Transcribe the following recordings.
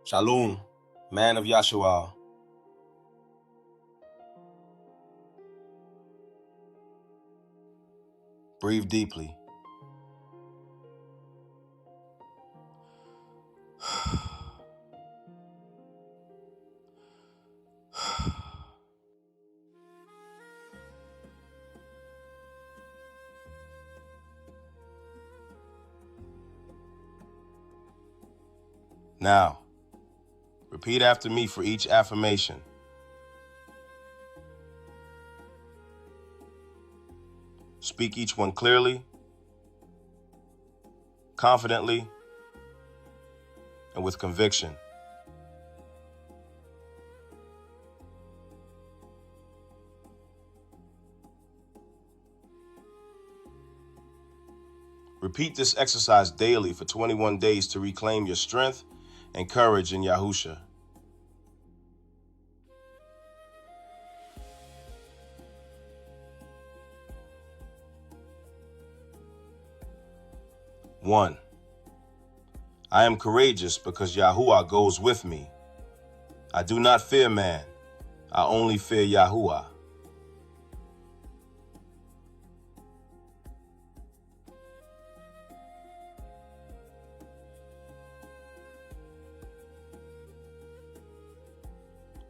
Shalum, man of Yasharal. Breathe deeply. Now, repeat after me for each affirmation. Speak each one clearly, confidently, and with conviction. Repeat this exercise daily for 21 days to reclaim your strength and courage in Yahusha. One, I am courageous because Yahuwah goes with me. I do not fear man, I only fear Yahuwah.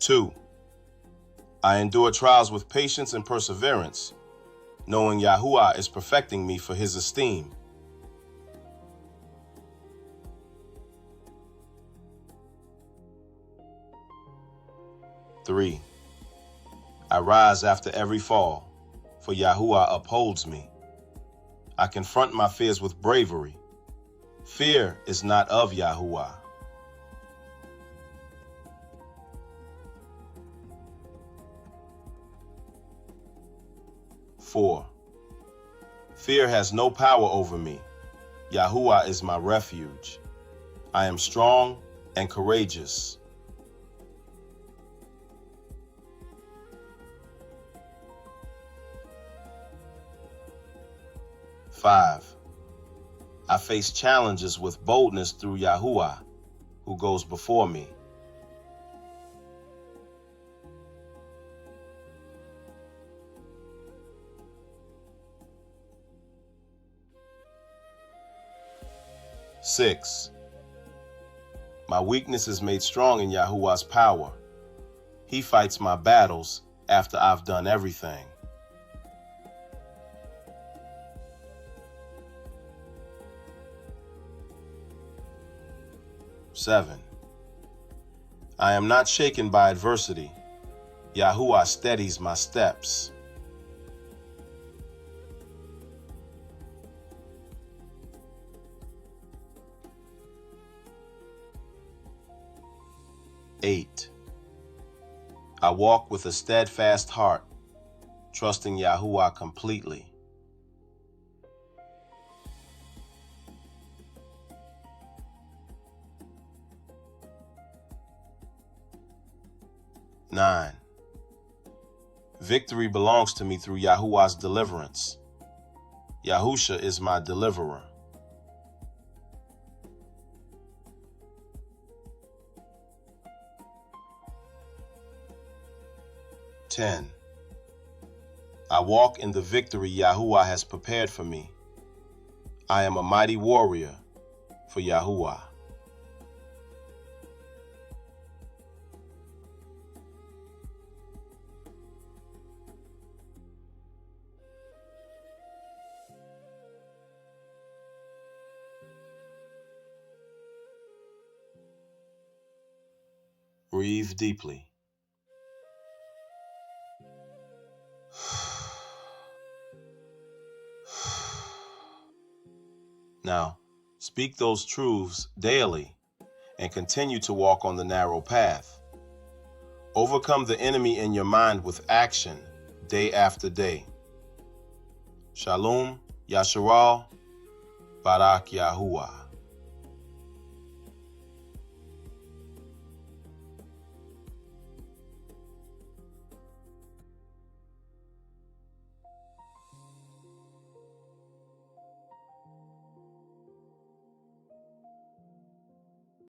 Two, I endure trials with patience and perseverance, knowing Yahuwah is perfecting me for his esteem. Three, I rise after every fall, for Yahuwah upholds me. I confront my fears with bravery. Fear is not of Yahuwah. Four, fear has no power over me. Yahuwah is my refuge. I am strong and courageous. Five, I face challenges with boldness through Yahuwah, who goes before me. Six, my weakness is made strong in Yahuwah's power. He fights my battles after I've done everything. Seven, I am not shaken by adversity. Yahuwah steadies my steps. 8, I walk with a steadfast heart, trusting Yahuwah completely. 9, victory belongs to me through Yahuwah's deliverance. Yahusha is my deliverer. 10, I walk in the victory Yahuwah has prepared for me. I am a mighty warrior for Yahuwah. Breathe deeply. Now, speak those truths daily and continue to walk on the narrow path. Overcome the enemy in your mind with action day after day. Shalum, Yasharal, Barak YAHUAH.